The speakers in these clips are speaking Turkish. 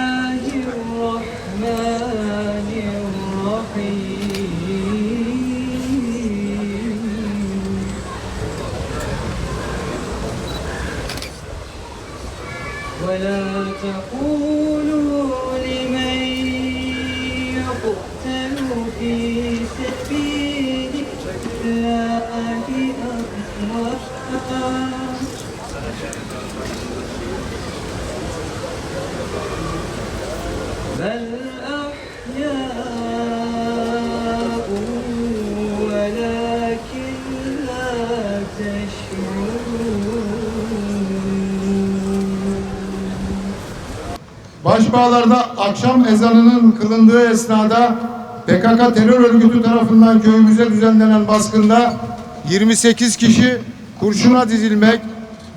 الله الرحمن الرحيم ولا تقولوا لمن يقتل في سبيل الله أموات بل أحياء ولكن لا تشعرون. Başbağlar'da akşam ezanının kılındığı esnada PKK terör örgütü tarafından köyümüze düzenlenen baskında 28 kişi kurşuna dizilmek,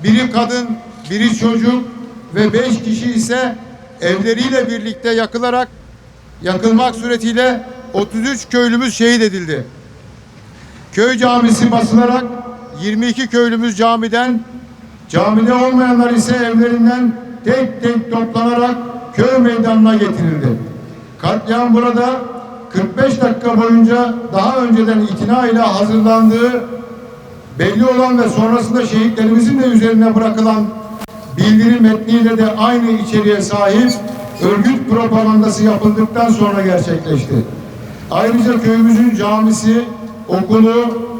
biri kadın, biri çocuk ve 5 kişi ise evleriyle birlikte yakılmak suretiyle 33 köylümüz şehit edildi. Köy camisi basılarak 22 köylümüz camide olmayanlar ise evlerinden tek tek toplanarak köy meydanına getirildi. Katliam burada 45 dakika boyunca daha önceden itina ile hazırlandığı belli olan ve sonrasında şehitlerimizin de üzerine bırakılan bildiri metniyle de aynı içeriğe sahip örgüt propagandası yapıldıktan sonra gerçekleşti. Ayrıca köyümüzün camisi, okulu,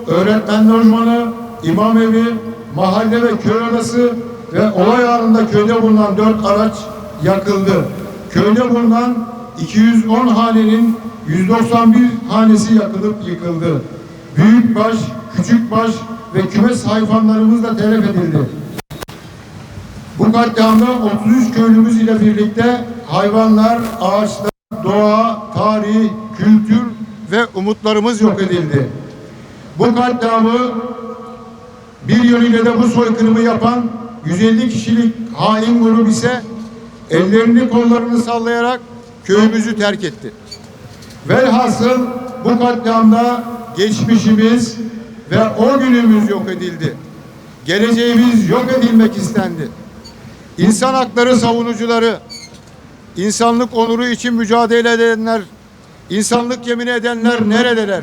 öğretmen lojmanı, imamevi, mahalle ve köy odası ve olay anında köyde bulunan 4 araç yakıldı. Köyde bulunan 210 hanenin 191 hanesi yakılıp yıkıldı. Büyükbaş, küçükbaş ve kümes hayvanlarımız da telef edildi. Bu katliamda 33 köylümüz ile birlikte hayvanlar, ağaçlar, doğa, tarih, kültür ve umutlarımız yok edildi. Bu katliamı bir yönüyle de bu soykırımı yapan 150 kişilik hain grup ise ellerini kollarını sallayarak köyümüzü terk etti. Velhasıl bu katliamda geçmişimiz ve o günümüz yok edildi. Geleceğimiz yok edilmek istendi. İnsan hakları savunucuları, insanlık onuru için mücadele edenler, insanlık yemin edenler neredeler?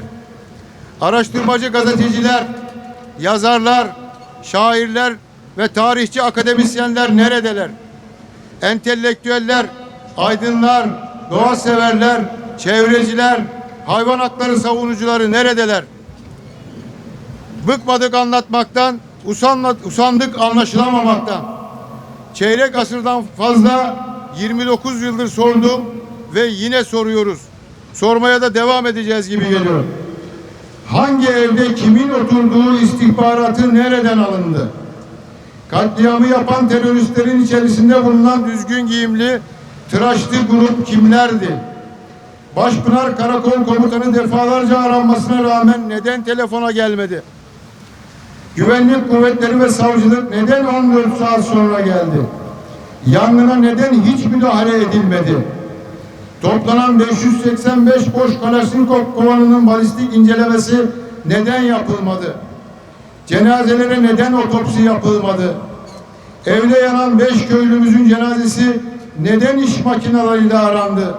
Araştırmacı gazeteciler, yazarlar, şairler ve tarihçi akademisyenler neredeler? Entelektüeller, aydınlar, doğa severler, çevreciler, hayvan hakları savunucuları neredeler? Bıkmadık anlatmaktan, usandık anlaşılamamaktan. Çeyrek asırdan fazla 29 yıldır sordum ve yine soruyoruz. Sormaya da devam edeceğiz gibi geliyor. Hangi evde kimin oturduğu istihbaratı nereden alındı? Katliamı yapan teröristlerin içerisinde bulunan düzgün giyimli, tıraşlı grup kimlerdi? Başpınar Karakol Komutanı defalarca aranmasına rağmen neden telefona gelmedi? Güvenlik kuvvetleri ve savcılık neden 14 saat sonra geldi? Yangına neden hiç müdahale edilmedi? Toplanan 585 boş Kalaşnikov kovanının balistik incelemesi neden yapılmadı? Cenazelere neden otopsi yapılmadı? Evde yanan 5 köylümüzün cenazesi neden iş makinalarıyla arandı?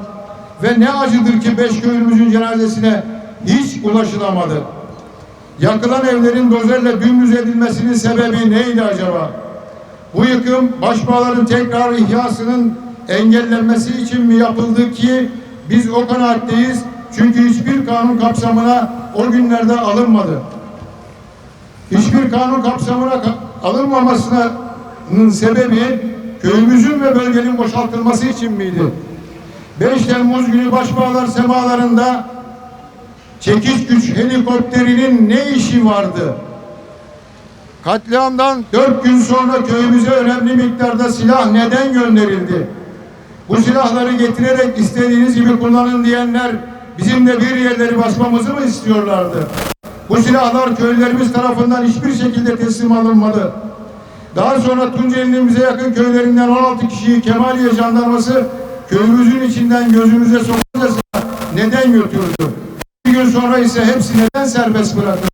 Ve ne acıdır ki 5 köylümüzün cenazesine hiç ulaşılamadı? Yakılan evlerin dozerle dümdüz edilmesinin sebebi neydi acaba? Bu yıkım Başbağlar'ın tekrar ihyasının engellenmesi için mi yapıldı ki biz o kanaatteyiz? Çünkü hiçbir kanun kapsamına o günlerde alınmadı. Hiçbir kanun kapsamına alınmamasının sebebi köyümüzün ve bölgenin boşaltılması için miydi? 5 Temmuz günü Başbağlar semalarında çekiç güç helikopterinin ne işi vardı? Katliamdan 4 gün sonra köyümüze önemli miktarda silah neden gönderildi? Bu silahları getirerek istediğiniz gibi kullanın diyenler bizim de bir yerleri basmamızı mı istiyorlardı? Bu silahlar köylerimiz tarafından hiçbir şekilde teslim alınmadı. Daha sonra Tunceli'nin bize yakın köylerinden 16 kişiyi Kemaliye jandarması köyümüzün içinden gözümüze sokuncasına neden götürdü? Bir gün sonra ise hepsi neden serbest bıraktı?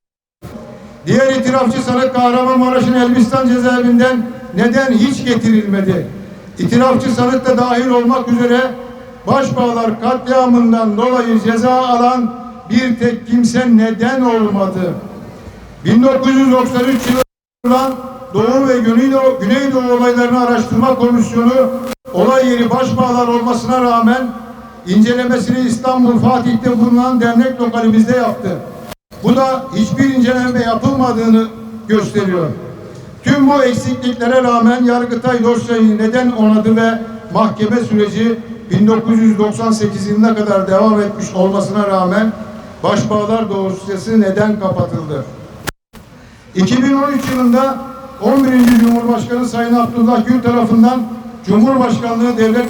Diğer itirafçı sanık Kahramanmaraş'ın Elbistan cezaevinden neden hiç getirilmedi? İtirafçı sanık da dahil olmak üzere Başbağlar katliamından dolayı ceza alan bir tek kimse neden olmadı? 1993 yılında Doğu ve Güneydoğu olaylarını araştırma komisyonu olay yeri Başbağlar olmasına rağmen incelemesini İstanbul Fatih'te bulunan dernek lokalimizde yaptı. Bu da hiçbir inceleme yapılmadığını gösteriyor. Tüm bu eksikliklere rağmen Yargıtay dosyayı neden onadı ve mahkeme süreci 1998 yılına kadar devam etmiş olmasına rağmen Başbağlar dosyası neden kapatıldı? 2013 yılında 11. Cumhurbaşkanı Sayın Abdullah Gül tarafından Cumhurbaşkanlığı Devlet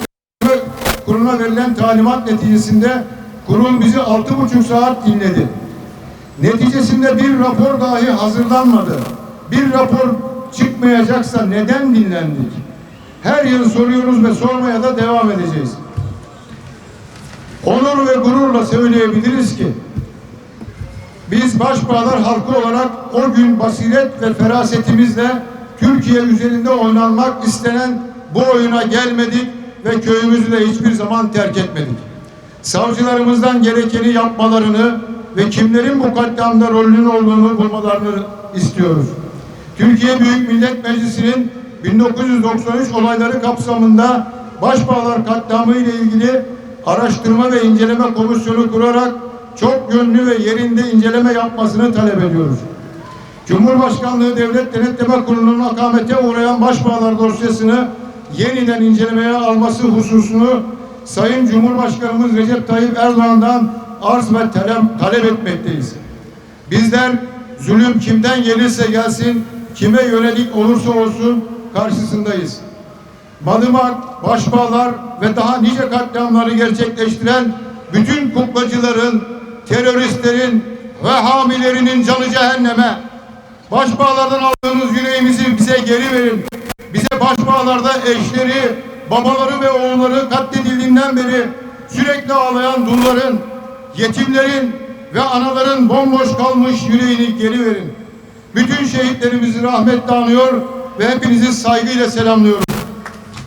Kurulu'na verilen talimat neticesinde kurul bizi 6,5 saat dinledi. Neticesinde bir rapor dahi hazırlanmadı. Bir rapor çıkmayacaksa neden dinlendik? Her yıl soruyoruz ve sormaya da devam edeceğiz. Onur ve gururla söyleyebiliriz ki biz Başbağlar halkı olarak o gün basiret ve ferasetimizle Türkiye üzerinde oynanmak istenen bu oyuna gelmedik ve köyümüzü de hiçbir zaman terk etmedik. Savcılarımızdan gerekeni yapmalarını ve kimlerin bu katliamda rolünün olduğunu bulmalarını istiyoruz. Türkiye Büyük Millet Meclisi'nin 1993 olayları kapsamında Başbağlar katliamı ile ilgili araştırma ve inceleme komisyonu kurarak çok yönlü ve yerinde inceleme yapmasını talep ediyoruz. Cumhurbaşkanlığı Devlet Denetleme Kurulu'nun akamete uğrayan Başbağlar dosyasını yeniden incelemeye alması hususunu Sayın Cumhurbaşkanımız Recep Tayyip Erdoğan'dan arz ve talep etmekteyiz. Bizler zulüm kimden gelirse gelsin, kime yönelik olursa olsun karşısındayız. Madımak, Başbağlar ve daha nice katliamları gerçekleştiren bütün kuklacıların, teröristlerin ve hamilerinin canı cehenneme. Başbağlardan aldığınız yüreğimizi bize geri verin. Bize Başbağlar'da eşleri, babaları ve oğulları katledildiğinden beri sürekli ağlayan dulların, yetimlerin ve anaların bomboş kalmış yüreğini geri verin. Bütün şehitlerimizi rahmetle anıyor ve hepinizi saygıyla selamlıyorum.